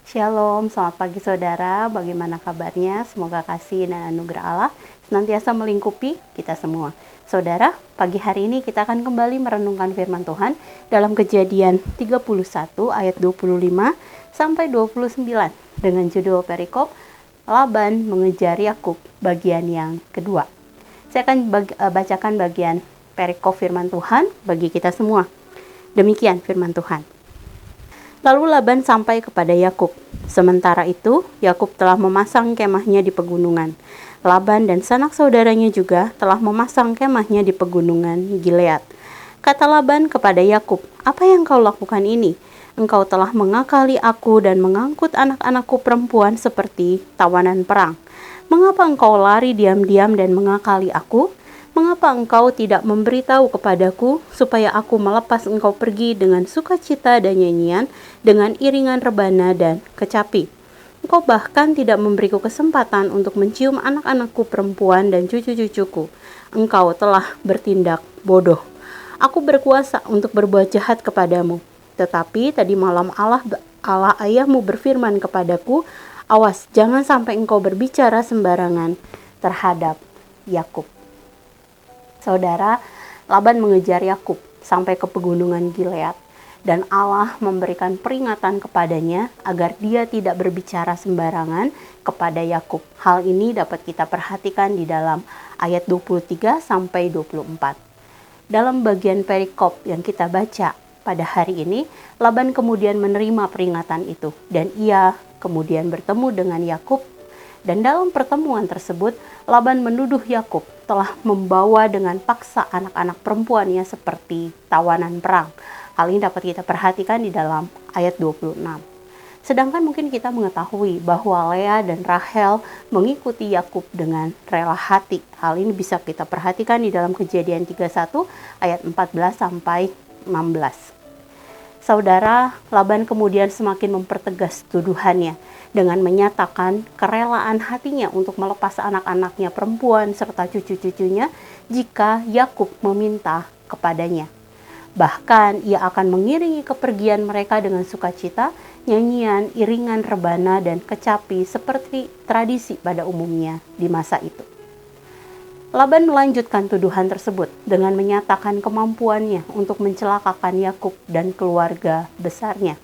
Shalom, selamat pagi saudara. Bagaimana kabarnya? Semoga kasih dan anugerah Allah senantiasa melingkupi kita semua. Saudara, pagi hari ini kita akan kembali merenungkan firman Tuhan dalam Kejadian 31 ayat 25 sampai 29 dengan judul perikop Laban mengejar Yakub bagian yang kedua. Saya akan bacakan bagian perikop firman Tuhan bagi kita semua. Demikian firman Tuhan. Lalu Laban sampai kepada Yakub. Sementara itu, Yakub telah memasang kemahnya di pegunungan. Laban dan sanak saudaranya juga telah memasang kemahnya di pegunungan Gilead. Kata Laban kepada Yakub, "Apa yang kau lakukan ini? Engkau telah mengakali aku dan mengangkut anak-anakku perempuan seperti tawanan perang. Mengapa engkau lari diam-diam dan mengakali aku? Mengapa engkau tidak memberitahu kepadaku supaya aku melepas engkau pergi dengan sukacita dan nyanyian, dengan iringan rebana dan kecapi? Engkau bahkan tidak memberiku kesempatan untuk mencium anak-anakku perempuan dan cucu-cucuku. Engkau telah bertindak bodoh. Aku berkuasa untuk berbuat jahat kepadamu. Tetapi tadi malam Allah ayahmu berfirman kepadaku, awas, jangan sampai engkau berbicara sembarangan terhadap Yakub." Saudara, Laban mengejar Yakub sampai ke pegunungan Gilead, dan Allah memberikan peringatan kepadanya agar dia tidak berbicara sembarangan kepada Yakub. Hal ini dapat kita perhatikan di dalam ayat 23 sampai 24. Dalam bagian perikop yang kita baca pada hari ini, Laban kemudian menerima peringatan itu dan ia kemudian bertemu dengan Yakub. Dan dalam pertemuan tersebut, Laban menuduh Yakub telah membawa dengan paksa anak-anak perempuannya seperti tawanan perang. Hal ini dapat kita perhatikan di dalam ayat 26. Sedangkan mungkin kita mengetahui bahwa Lea dan Rahel mengikuti Yakub dengan rela hati. Hal ini bisa kita perhatikan di dalam Kejadian 31 ayat 14 sampai 16. Saudara, Laban kemudian semakin mempertegas tuduhannya dengan menyatakan kerelaan hatinya untuk melepas anak-anaknya perempuan serta cucu-cucunya jika Yakub meminta kepadanya. Bahkan ia akan mengiringi kepergian mereka dengan sukacita, nyanyian, iringan rebana, dan kecapi seperti tradisi pada umumnya di masa itu. Laban melanjutkan tuduhan tersebut dengan menyatakan kemampuannya untuk mencelakakan Yakub dan keluarga besarnya.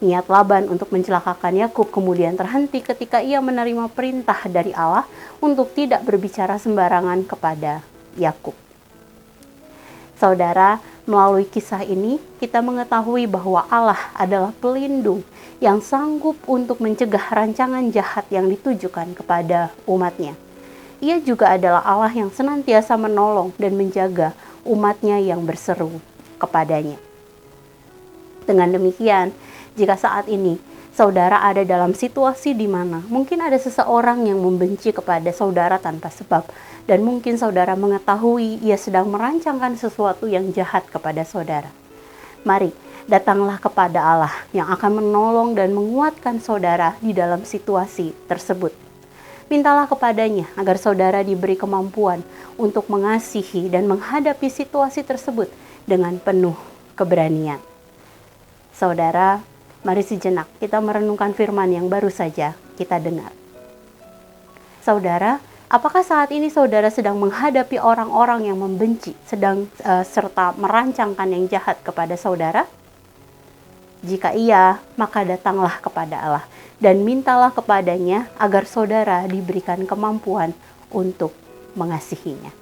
Niat Laban untuk mencelakakan Yakub kemudian terhenti ketika ia menerima perintah dari Allah untuk tidak berbicara sembarangan kepada Yakub. Saudara, melalui kisah ini kita mengetahui bahwa Allah adalah pelindung yang sanggup untuk mencegah rancangan jahat yang ditujukan kepada umatnya. Ia juga adalah Allah yang senantiasa menolong dan menjaga umatnya yang berseru kepadanya. Dengan demikian, jika saat ini saudara ada dalam situasi di mana mungkin ada seseorang yang membenci kepada saudara tanpa sebab, dan mungkin saudara mengetahui ia sedang merancangkan sesuatu yang jahat kepada saudara, mari datanglah kepada Allah yang akan menolong dan menguatkan saudara di dalam situasi tersebut. Mintalah kepadanya agar saudara diberi kemampuan untuk mengasihi dan menghadapi situasi tersebut dengan penuh keberanian. Saudara, mari sejenak kita merenungkan firman yang baru saja kita dengar. Saudara, apakah saat ini saudara sedang menghadapi orang-orang yang membenci, serta merancangkan yang jahat kepada saudara? Jika iya, maka datanglah kepada Allah dan mintalah kepadanya agar saudara diberikan kemampuan untuk mengasihinya.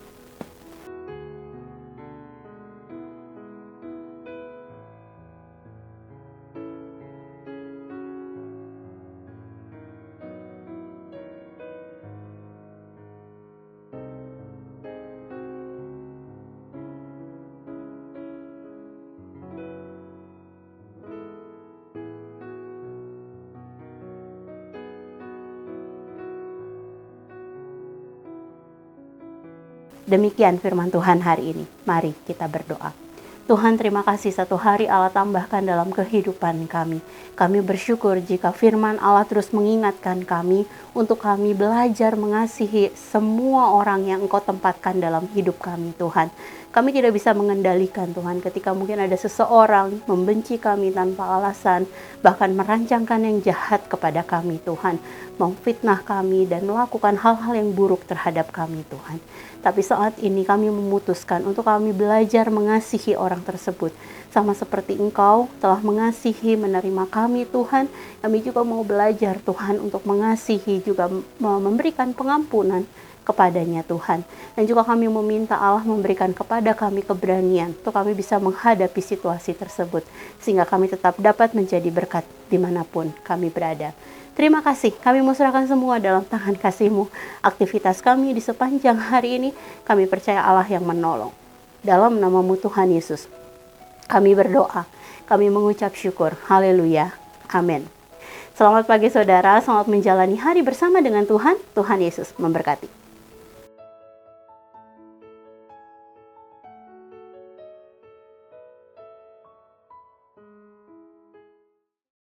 Demikian firman Tuhan hari ini. Mari kita berdoa. Tuhan, terima kasih satu hari Allah tambahkan dalam kehidupan kami. Kami bersyukur jika firman Allah terus mengingatkan kami untuk kami belajar mengasihi semua orang yang Engkau tempatkan dalam hidup kami, Tuhan. Kami tidak bisa mengendalikan, Tuhan, ketika mungkin ada seseorang membenci kami tanpa alasan, bahkan merancangkan yang jahat kepada kami, Tuhan, memfitnah kami dan melakukan hal-hal yang buruk terhadap kami, Tuhan. Tapi saat ini kami memutuskan untuk kami belajar mengasihi orang tersebut. Sama seperti Engkau telah mengasihi, menerima kami, Tuhan. Kami juga mau belajar, Tuhan, untuk mengasihi, juga memberikan pengampunan kepadanya, Tuhan. Dan juga kami meminta Allah memberikan kepada kami keberanian untuk kami bisa menghadapi situasi tersebut, sehingga kami tetap dapat menjadi berkat dimanapun kami berada. Terima kasih, kami mau serahkan semua dalam tangan kasih-Mu. Aktivitas kami di sepanjang hari ini, kami percaya Allah yang menolong. Dalam nama-Mu Tuhan Yesus, kami berdoa, kami mengucap syukur. Haleluya. Amin. Selamat pagi saudara, selamat menjalani hari bersama dengan Tuhan. Tuhan Yesus memberkati.